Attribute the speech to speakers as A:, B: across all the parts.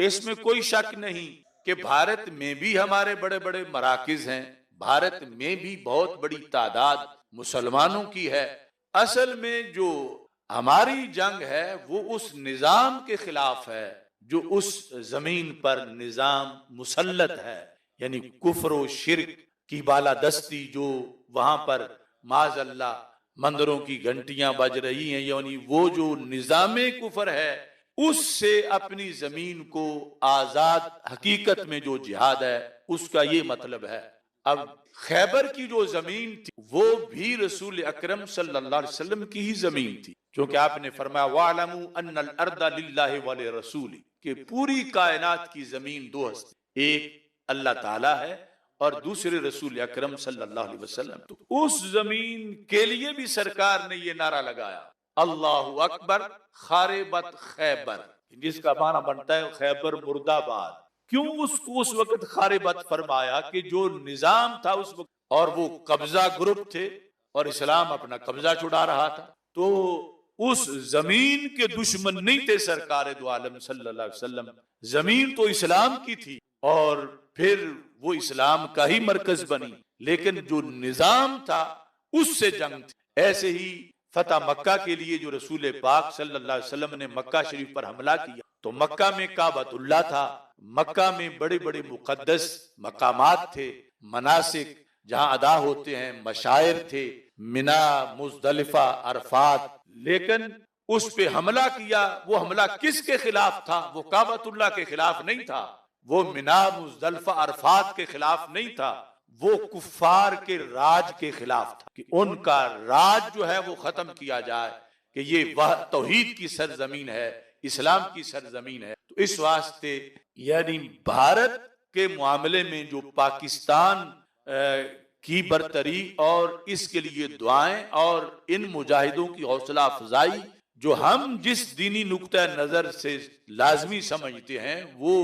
A: اس میں کوئی شک نہیں کہ بھارت میں بھی ہمارے بڑے بڑے مراکز ہیں، بھارت میں بھی بہت بڑی تعداد مسلمانوں کی ہے۔ اصل میں جو ہماری جنگ ہے وہ اس نظام کے خلاف ہے جو اس زمین پر نظام مسلط ہے، یعنی کفر و شرک کی بالادستی جو وہاں پر معاذ اللہ مندروں کی گھنٹیاں بج رہی ہیں، یعنی وہ جو نظام کفر ہے اس سے اپنی زمین کو آزاد، حقیقت میں جو جہاد ہے اس کا یہ مطلب ہے۔ اب خیبر کی جو زمین تھی وہ بھی رسول اکرم صلی اللہ علیہ وسلم کی ہی زمین تھی، کیونکہ آپ نے فرمایا وَاعْلَمُوا أَنَّ الْأَرْضَ لِلَّهِ وَلِرَسُولِهِ، کہ پوری کائنات کی زمین دو ہستی، ایک اللہ تعالیٰ ہے اور دوسرے رسول اکرم صلی اللہ علیہ وسلم۔ تو اس زمین کے لیے بھی سرکار نے یہ نعرہ لگایا اللہ اکبر خاربت خیبر، جس کا معنی بنتا ہے خیبر مرد آباد۔ کیوں اس کو اس وقت خاربت فرمایا؟ کہ جو نظام تھا اس وقت، اور وہ قبضہ گروپ تھے اور اسلام اپنا قبضہ چھڑا رہا تھا، تو اس زمین کے دشمن نہیں تھے سرکار دو عالم صلی اللہ علیہ وسلم، زمین تو اسلام کی تھی اور پھر وہ اسلام کا ہی مرکز بنی، لیکن جو نظام تھا اس سے جنگ تھی۔ ایسے ہی فتح مکہ کے لیے جو رسول پاک صلی اللہ علیہ وسلم نے مکہ شریف پر حملہ کیا تو مکہ میں کعبۃ اللہ تھا، مکہ میں بڑے بڑے مقدس مقامات تھے، مناسک جہاں ادا ہوتے ہیں، مشاعر تھے، منا، مزدلفہ، عرفات، لیکن اس پہ حملہ کیا۔ وہ حملہ کس کے خلاف تھا؟ وہ کعبۃ اللہ کے خلاف نہیں تھا، وہ منا، مزدلفہ، عرفات کے خلاف نہیں تھا، وہ کفار کے راج کے خلاف تھا کہ ان کا راج جو ہے وہ ختم کیا جائے، کہ یہ وہ توحید کی سرزمین ہے، اسلام کی سرزمین ہے۔ تو اس واسطے یعنی بھارت کے معاملے میں جو پاکستان کی برتری اور اس کے لیے دعائیں اور ان مجاہدوں کی حوصلہ افزائی جو ہم جس دینی نقطہ نظر سے لازمی سمجھتے ہیں وہ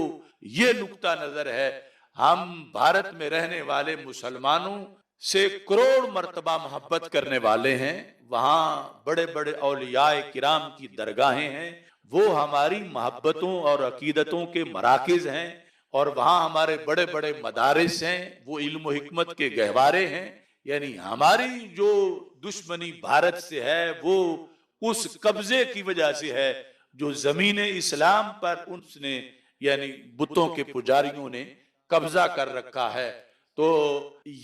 A: یہ نقطہ نظر ہے، ہم بھارت میں رہنے والے مسلمانوں سے کروڑ مرتبہ محبت کرنے والے ہیں، وہاں بڑے بڑے اولیاء کرام کی درگاہیں ہیں، وہ ہماری محبتوں اور عقیدتوں کے مراکز ہیں، اور وہاں ہمارے بڑے بڑے مدارس ہیں، وہ علم و حکمت کے گہوارے ہیں۔ یعنی ہماری جو دشمنی بھارت سے ہے وہ اس قبضے کی وجہ سے ہے جو زمین اسلام پر اس نے یعنی بتوں کے پجاریوں نے قبضہ کر رکھا ہے۔ تو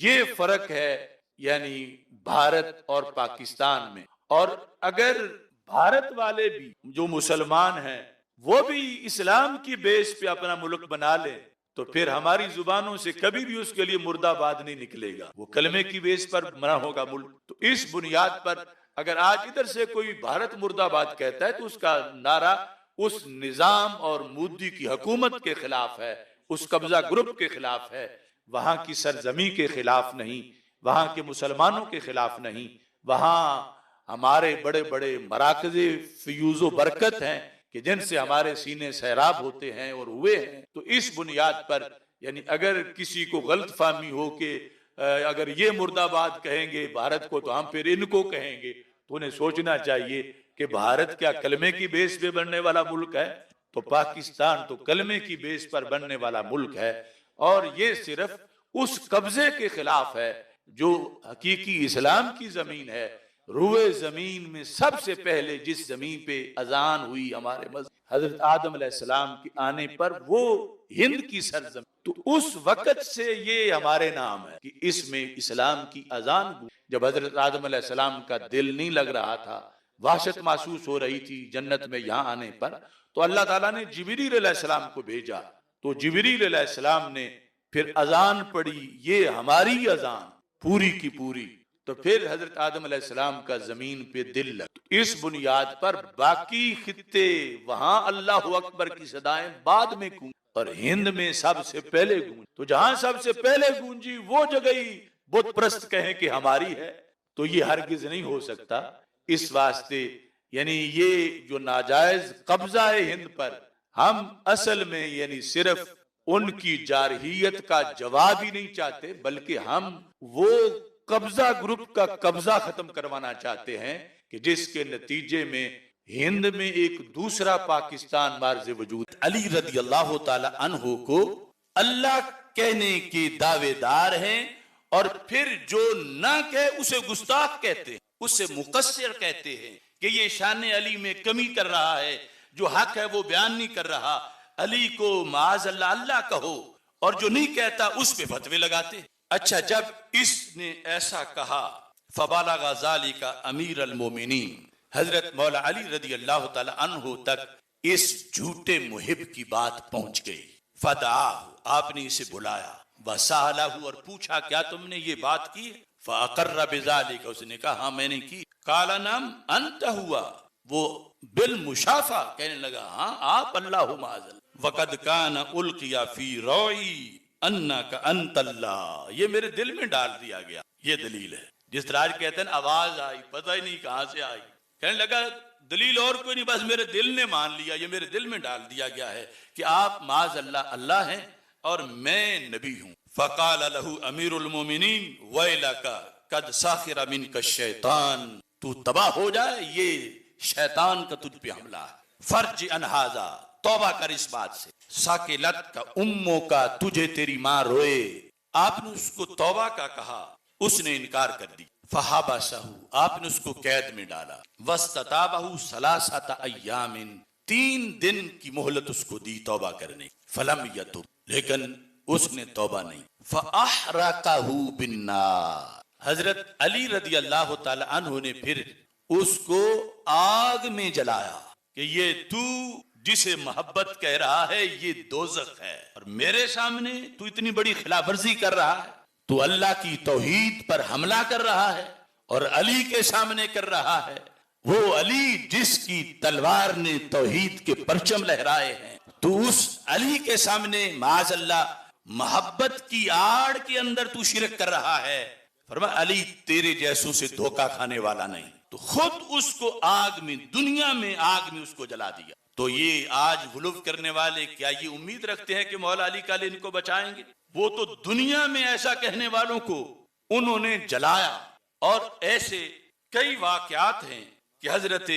A: یہ فرق ہے یعنی بھارت اور پاکستان میں۔ اور اگر بھارت والے بھی جو مسلمان ہیں وہ بھی اسلام کی بیس پہ اپنا ملک بنا لے تو پھر ہماری زبانوں سے کبھی بھی اس کے لیے مرد آباد نہیں نکلے گا، وہ کلمے کی بیس پر بنا ہوگا ملک۔ تو اس بنیاد پر اگر آج ادھر سے کوئی بھارت مرد آباد کہتا ہے تو اس کا نعرہ اس نظام اور مودی کی حکومت کے خلاف ہے، اس قبضہ گروپ کے خلاف ہے، وہاں کی سرزمین کے خلاف نہیں، وہاں کے مسلمانوں کے خلاف نہیں، وہاں ہمارے بڑے بڑے مراکز فیوز و برکت ہیں کہ جن سے ہمارے سینے سیراب ہوتے ہیں اور ہوئے ہیں۔ تو اس بنیاد پر یعنی اگر کسی کو غلط فہمی ہو کہ اگر یہ مرد آباد کہیں گے بھارت کو تو ہم پھر ان کو کہیں گے، تو انہیں سوچنا چاہیے کہ بھارت کیا کلمے کی بیس پہ بننے والا ملک ہے؟ تو پاکستان تو کلمے کی بیس پر بننے والا ملک ہے، اور یہ صرف اس قبضے کے خلاف ہے جو حقیقی اسلام کی زمین ہے۔ روئے زمین میں سب سے پہلے جس زمین پہ اذان ہوئی ہمارے مذہب حضرت آدم علیہ السلام کے آنے پر، وہ ہند کی سرزمین، تو اس وقت سے یہ ہمارے نام ہے کہ اس میں اسلام کی اذان ہوئی۔ جب حضرت آدم علیہ السلام کا دل نہیں لگ رہا تھا، وحشت محسوس ہو رہی تھی جنت میں یہاں آنے پر، تو اللہ تعالیٰ نے جبریل علیہ السلام کو بھیجا، تو جبریل علیہ السلام نے پھر اذان پڑھی، یہ ہماری اذان پوری کی پوری، تو پھر حضرت آدم علیہ السلام کا زمین پہ دل لگ۔ اس بنیاد پر باقی خطے وہاں اللہ اکبر کی صدائیں بعد میں گونجی اور ہند میں سب سے پہلے گونجی، تو جہاں سب سے پہلے گونجی وہ جگہ ہی بت پرست کہیں کہ ہماری ہے، تو یہ ہرگز نہیں ہو سکتا۔ اس واسطے یعنی یہ جو ناجائز قبضہ ہے ہند پر، ہم اصل میں یعنی صرف ان کی جارحیت کا جواب ہی نہیں چاہتے، بلکہ ہم وہ قبضہ گروپ کا قبضہ ختم کروانا چاہتے ہیں کہ جس کے نتیجے میں ہند میں ایک دوسرا پاکستان مارز وجود. علی رضی اللہ تعالی عنہ کو اللہ کہنے کے دعوے دار ہیں، اور پھر جو نہ کہے اسے گستاخ کہتے ہیں، اسے مقصر کہتے ہیں کہ یہ شان علی میں کمی کر رہا ہے، جو حق ہے وہ بیان نہیں کر رہا. علی کو معاذ اللہ اللہ کہو، اور جو نہیں کہتا اس پہ فتوے لگاتے. اچھا، جب اس نے ایسا کہا فبلغ ذلك امیر المومنین، حضرت مولا علی رضی اللہ تعالی عنہ تک اس جھوٹے محب کی بات پہنچ گئی. فدعاہ، آپ نے اسے بلایا، وسالہ، اور پوچھا کیا تم نے یہ بات کی؟ فاقر بذلك، اس نے کہا ہاں میں نے کی. قال نعم انت ہوا، وہ بالمشافہ کہنے لگا ہاں آپ اللہ معاذ اللہ. وقد کان القی فی روعی انک انت اللہ، یہ میرے دل میں ڈال دیا گیا. یہ دلیل ہے. جس طرح آج کہتے ہیں آواز آئی، پتہ ہی نہیں کہاں سے آئی. کہنے لگا دلیل اور کوئی نہیں، بس میرے دل نے مان لیا، یہ میرے دل میں ڈال دیا گیا ہے کہ آپ معاذ اللہ اللہ ہیں اور میں نبی ہوں. فقال له امیر المومنین ویلک قد ساخر منک الشیطان، تو تباہ ہو جائے، یہ شیطان کا تجھ پہ حملہ ہے. فرج عن ھذا، توبہ کر اس بات سے. ساکلت کا اموں کا، تجھے تیری ماں روئے. آپ نے اس کو توبہ کا کہا، اس نے انکار کر دی. فحبسہ، آپ نے اس کو قید میں ڈالا. واستتابہ ثلاثۃ ایام، 3 دن کی مہلت اس کو دی توبہ کرنے. فلم یتب، لیکن اس نے توبہ نہیں. فاحرقہ بالنار، حضرت علی رضی اللہ تعالی عنہ نے پھر اس کو آگ میں جلایا کہ یہ تو جسے محبت کہہ رہا ہے یہ دوزخ ہے، اور میرے سامنے تو اتنی بڑی خلاف ورزی کر رہا ہے، تو اللہ کی توحید پر حملہ کر رہا ہے اور علی کے سامنے کر رہا ہے. وہ علی جس کی تلوار نے توحید کے پرچم لہرائے ہیں، تو اس علی کے سامنے معاذ اللہ محبت کی آڑ کے اندر تو شرک کر رہا ہے. فرمایا علی تیرے جیسوں سے دھوکہ کھانے والا نہیں. تو خود اس کو آگ میں، دنیا میں آگ میں اس کو جلا دیا. تو یہ آج غلو کرنے والے کیا یہ امید رکھتے ہیں کہ مولا علی کا ان کو بچائیں گے؟ وہ تو دنیا میں ایسا کہنے والوں کو انہوں نے جلایا. اور ایسے کئی واقعات ہیں کہ حضرت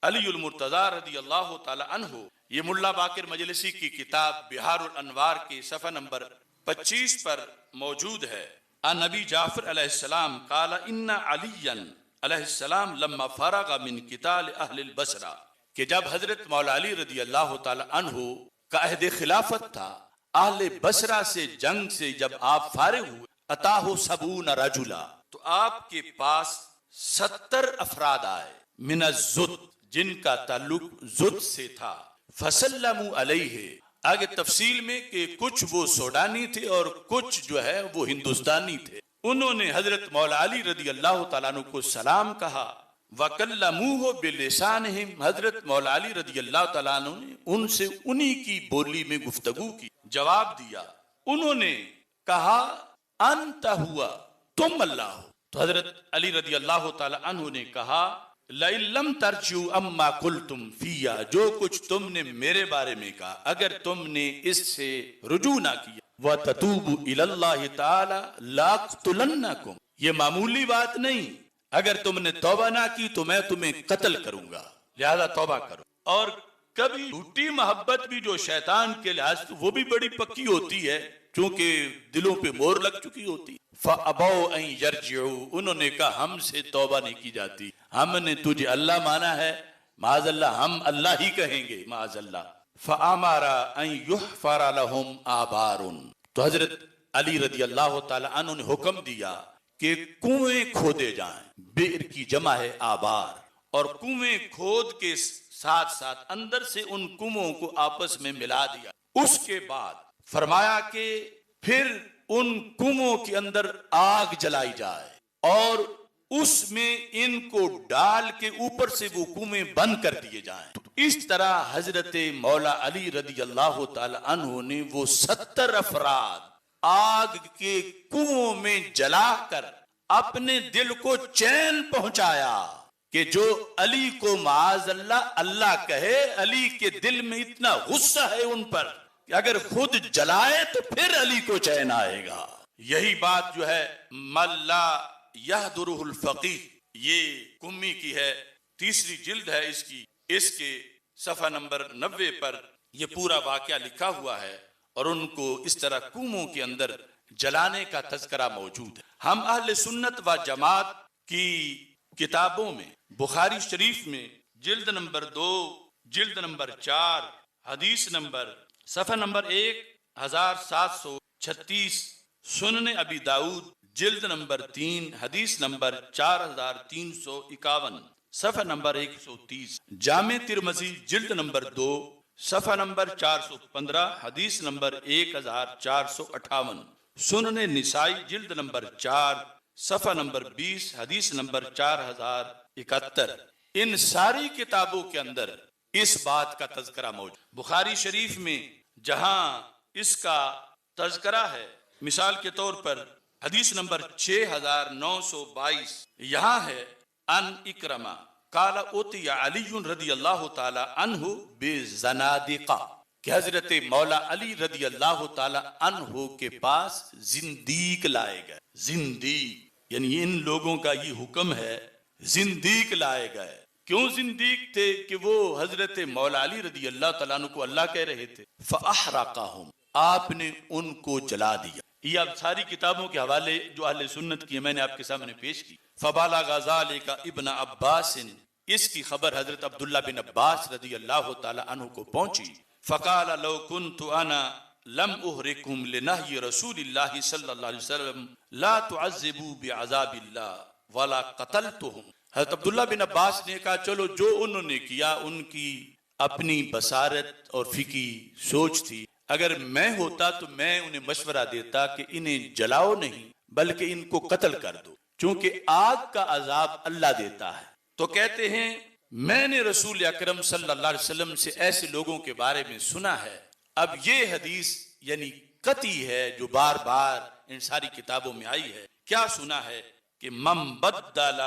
A: علی المرتضی رضی اللہ تعالی عنہ، یہ ملا باقر مجلسی کی کتاب بہار الانوار کے صفحہ نمبر 25 پر موجود ہے. ان نبی جعفر علیہ السلام قال ان علی علیہ السلام لما فرغ من قتال اہل البصرہ، کہ جب حضرت مولا علی رضی اللہ تعالی عنہ کا عہد خلافت تھا، اہل بصرہ سے جنگ سے جب آپ فارغ ہوئے، اتاہ 70 رجلا، تو آپ کے پاس 70 افراد آئے، من الزد، جن کا تعلق زد سے تھا. فسلموا علیہ، آگے تفصیل میں کہ کچھ وہ سوڈانی تھے اور کچھ جو ہے وہ ہندوستانی تھے. انہوں نے حضرت مولا علی رضی اللہ تعالیٰ عنہ کو سلام کہا. وَكَلَّمُوهُ بِلِسَانِهِمْ، حضرت مولا علی رضی اللہ تعالیٰ عنہ نے ان سے انہی کی بولی میں گفتگو کی، جواب دیا. انہوں نے کہا انت ہوا، تم اللہ ہو. تو حضرت علی رضی اللہ تعالیٰ عنہ نے کہا لَإِن لَمْ تَرْجِعُوا أَمَّا قُلْتُمْ فِيَّا، جو کچھ تم نے میرے بارے میں کہا اگر تم نے اس سے رجوع نہ کیا، وَتَتُوبُوا إِلَى اللَّهِ تَعَالَى لَأَقْتُلَنَّكُمْ، یہ معمولی بات نہیں، اگر تم نے توبہ نہ کی تو میں تمہیں قتل کروں گا، لہذا توبہ کرو. اور کبھی جھوٹی محبت بھی جو شیطان کے لحاظ سے وہ بھی بڑی پکی ہوتی ہے، چونکہ دلوں پہ مور لگ چکی ہوتی. فَأَبَوْا أَن يَرْجِعُوا، انہوں نے کہا ہم سے توبہ نہیں کی جاتی، ہم نے تجھے اللہ مانا ہے، معاذ اللہ ہم اللہ ہی کہیں گے معاذ اللہ. فَأَمَرَ أَن يُحْفَرَ لَهُمْ آبَارٌ، تو حضرت علی رضی اللہ تعالی عنہ نے حکم دیا کہ کنویں کھودے جائیں. بئر کی جمع ہے آبار، اور کنویں کھود کے ساتھ ساتھ اندر سے ان کنووں کو آپس میں ملا دیا. اس کے بعد فرمایا کہ پھر ان کنووں کے اندر آگ جلائی جائے اور اس میں ان کو ڈال کے اوپر سے وہ کنویں بند کر دیے جائیں. اس طرح حضرت مولا علی رضی اللہ تعالی عنہ نے وہ 70 افراد آگ کے کنووں میں جلا کر اپنے دل کو چین پہنچایا کہ جو علی کو معاذ اللہ اللہ کہے. علی کے دل میں اتنا غصہ ہے ان پر کہ اگر خود جلائے تو پھر علی کو چین آئے گا. یہی بات جو ہے ملا یحضرہ الفقیہ، یہ کمی کی ہے، 3 جلد ہے اس کی، اس کے صفحہ نمبر 90 پر یہ پورا واقعہ لکھا ہوا ہے اور ان کو اس طرح کنووں کے اندر جلانے کا تذکرہ موجود ہے۔ ہم اہل سنت و جماعت کی کتابوں میں بخاری شریف میں جلد نمبر 2 جلد نمبر 4 حدیث نمبر صفحہ نمبر 1736، سنن ابی داؤد جلد نمبر 3 حدیث نمبر 4351، صفحہ نمبر 130، جامع ترمذی جلد نمبر 2 صفحہ نمبر 415 حدیث نمبر 1458، سنن نسائی جلد نمبر 4 صفحہ نمبر 20 حدیث نمبر 4071۔ ان ساری کتابوں کے اندر اس بات کا تذکرہ موجود۔ بخاری شریف میں جہاں اس کا تذکرہ ہے، مثال کے طور پر حدیث نمبر 6922 یہاں ہے ان اکرمہ قال اوتی علی رضی اللہ تعالی عنہ بزنادقہ، کہ حضرت مولا علی رضی اللہ تعالی عنہ کے پاس زندیق لائے گئے۔ زندیق یعنی ان لوگوں کا یہ حکم ہے، زندیق لائے گئے۔ کیوں زندیق تھے؟ کہ وہ حضرت مولا علی رضی اللہ تعالیٰ عنہ کو اللہ کہہ رہے تھے۔ فَأَحْرَقَهُمْ، آپ نے ان کو جلا دیا۔ یہ اب ساری کتابوں کے حوالے جو اہل سنت کی میں نے آپ کے سامنے پیش کی۔ فَبَلَغَ ذَلِكَ ابن عباس، اس کی خبر حضرت عبداللہ بن عباس رضی اللہ تعالیٰ عنہ کو پہنچی۔ فَقَالَ لَوْ كُنْتُ أَنَا لَمْ أُحْرِقْهُمْ لِنَهْيِ رسول اللہ صلی اللہ علیہ وسلم لا تعذبوا بعذاب اللہ ولا قتلتهم۔ حضرت عبداللہ بن عباس نے کہا چلو جو انہوں نے کیا ان کی اپنی بصارت اور فقہی سوچ تھی، اگر میں ہوتا تو میں انہیں مشورہ دیتا کہ انہیں جلاؤ نہیں بلکہ ان کو قتل کر دو، چونکہ آگ کا عذاب اللہ دیتا ہے۔ تو کہتے ہیں میں نے رسول اکرم صلی اللہ علیہ وسلم سے ایسے لوگوں کے بارے میں سنا ہے۔ اب یہ حدیث یعنی قطعی ہے جو بار بار ان ساری کتابوں میں آئی ہے۔ کیا سنا ہے؟ کہ من بدل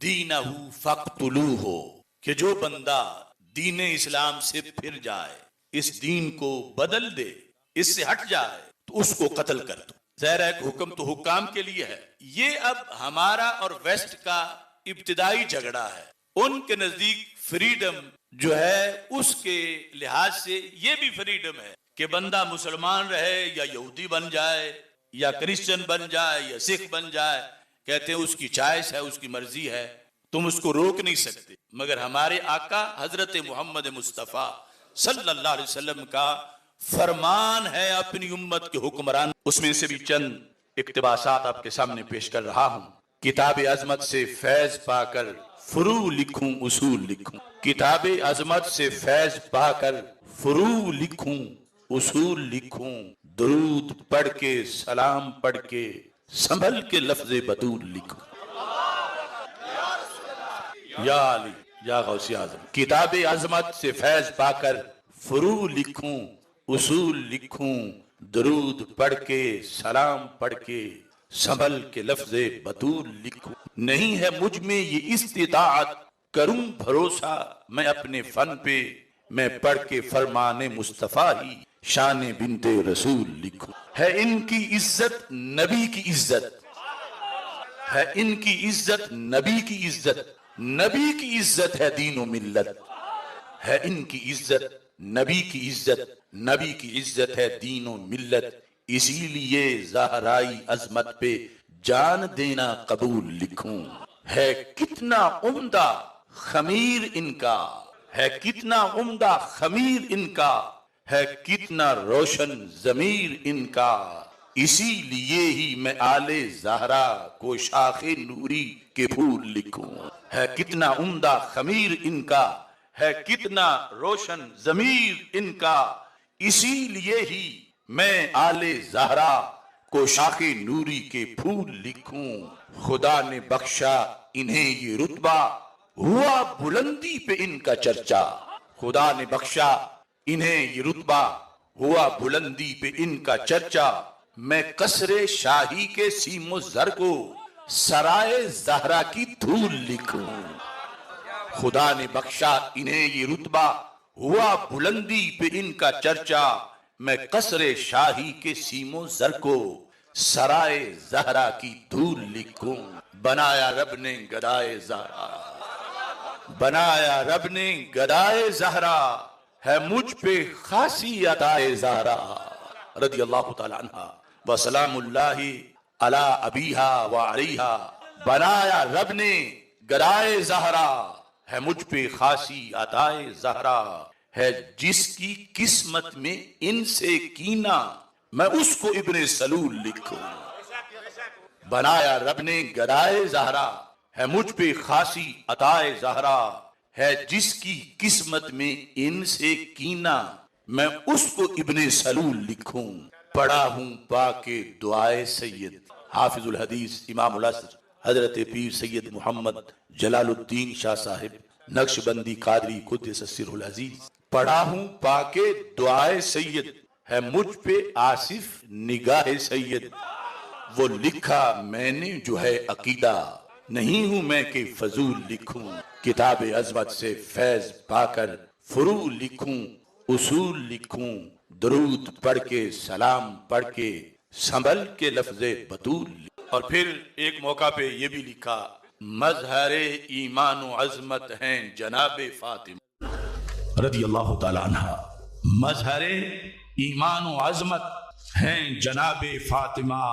A: دینہ فقتلوہ، کہ جو بندہ دین اسلام سے پھر جائے، اس دین کو بدل دے، اس سے ہٹ جائے تو اس کو قتل کر دو۔ ظاہر ہے کہ حکم تو حکام کے لیے ہے۔ یہ اب ہمارا اور ویسٹ کا ابتدائی جھگڑا ہے۔ ان کے نزدیک فریڈم جو ہے اس کے لحاظ سے یہ بھی فریڈم ہے کہ بندہ مسلمان رہے یا یہودی بن جائے یا کرسچن بن جائے یا سکھ بن جائے، کہتے ہیں اس کی چوائس ہے، اس کی مرضی ہے، تم اس کو روک نہیں سکتے۔ مگر ہمارے آقا حضرت محمد مصطفیٰ صلی اللہ علیہ وسلم کا فرمان ہے اپنی امت کے حکمران۔ اس میں سے بھی چند اقتباسات آپ کے سامنے پیش کر رہا ہوں۔ کتاب عظمت سے فیض پا کر فروع لکھوں اصول لکھوں، کتاب عظمت سے فیض پا کر فروع لکھوں اصول لکھوں، درود پڑھ کے سلام پڑھ کے سنبھل کے لفظ بطول لکھوں۔ یا علی یا غوث اعظم، کتاب عظمت سے فیض پا کر فروع لکھوں اصول لکھوں، درود پڑھ کے سلام پڑھ کے سنبھل کے لفظ بطول لکھوں۔ نہیں ہے مجھ میں یہ استطاعت، کروں بھروسہ میں اپنے فن پہ، میں پڑھ کے فرمان مصطفیٰ ہی شان بنت رسول لکھوں۔ ہے ان کی عزت نبی کی عزت، ہے ان کی عزت نبی کی عزت، نبی کی عزت ہے دین و ملت، ہے ان کی عزت نبی کی عزت، نبی کی عزت ہے دین و ملت، اسی لیے زہرائی عظمت پہ جان دینا قبول لکھوں۔ ہے کتنا عمدہ خمیر ان کا، ہے کتنا عمدہ خمیر ان کا، ہے کتنا روشن ضمیر ان کا، اسی لیے ہی میں آل زہرا کو شاخ نوری کے پھول لکھوں۔ ہے کتنا عمدہ خمیر ان کا، ہے کتنا روشن ضمیر ان کا، اسی لیے ہی میں آل زہرا کو شاخ نوری کے پھول لکھوں۔ خدا نے بخشا انہیں یہ رتبہ، ہوا بلندی پہ ان کا چرچا، خدا نے بخشا انہیں یہ رتبہ، ہوا بلندی پہ ان کا چرچا، میں قصر شاہی کے سیم و زر کو سرائے زہرا کی دھول لکھوں۔ خدا نے بخشا انہیں یہ رتبہ، ہوا بلندی پہ ان کا چرچا، میں قصر شاہی کے سیم و زر کو سرائے زہرا کی دھول لکھوں۔ بنایا رب نے گدائے زہرا، بنایا رب نے گدائے زہرا ہے مجھ پہ خاصی عطائے زہرا رضی اللہ تعالی عنہ وسلام اللہ علی ابیہا و علیہا بنایا رب نے گدائے زہرا ہے مجھ پہ خاصی عطائے زہرا ہے جس کی قسمت میں ان سے کینہ میں اس کو ابن سلول لکھوں بنایا رب نے گدائے زہرا ہے مجھ پہ خاصی عطائے زہرا ہے جس کی قسمت میں ان سے کینہ میں اس کو ابن سلول لکھوں پڑھا ہوں پاک دعائے سید حافظ الحدیث امام العصر حضرت پیر سید محمد جلال الدین شاہ صاحب نقش بندی قادری قدس سرہ العزیز پڑھا ہوں پاک دعائے سید ہے مجھ پہ آصف نگاہ سید وہ لکھا میں نے جو ہے عقیدہ نہیں ہوں میں کہ فضول لکھوں کتاب عظمت سے فیض پا کر فروع لکھوں اصول لکھوں درود پڑھ کے سلام پڑھ کے سنبھل کے لفظ بطول اور پھر ایک موقع پہ یہ بھی لکھا مظہر ایمان و عظمت ہیں جناب فاطمہ رضی اللہ تعالی عنہ مظہر ایمان و عظمت ہیں جناب فاطمہ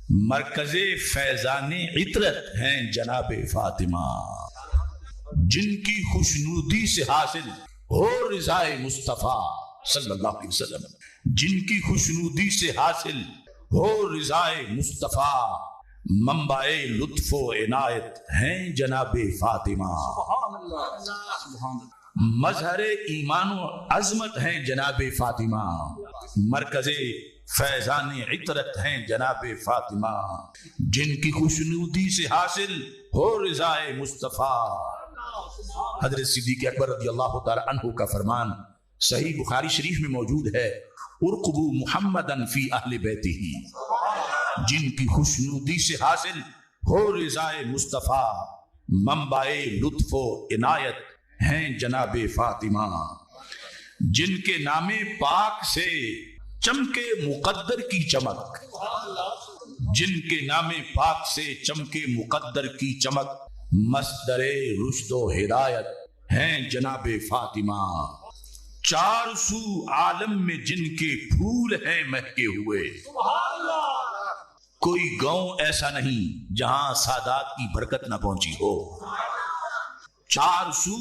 A: مرکز فیضان عطرت ہیں جناب فاطمہ جن کی خوشنودی سے حاصل ہو رضائے مصطفیٰ صلی اللہ علیہ وسلم جن کی خوشنودی سے حاصل ہو رضائے مصطفیٰ منبع لطف و عنایت ہیں جناب فاطمہ مظہر ایمان و عظمت ہیں جناب فاطمہ مرکز فیضان عطرت ہیں جناب فاطمہ جن کی خوشنودی سے حاصل ہو رضائے مصطفیٰ حضرت صدیق اکبر رضی اللہ تعالی عنہ کا فرمان صحیح بخاری شریف میں موجود ہے ارقبوا محمدًا فی اہل بیتہ جن کی خوشنودی سے حاصل ہو رضائے مصطفیٰ منبع لطف و عنایت ہیں جناب فاطمہ جن کے نام پاک سے چمکے مقدر کی چمک جن کے نام پاک سے چمکے مقدر کی چمک مصدر رشد و ہدایت ہیں جناب فاطمہ چار سو عالم میں جن کے پھول ہیں مہکے ہوئے کوئی گاؤں ایسا نہیں جہاں سادات کی برکت نہ پہنچی ہو چار سو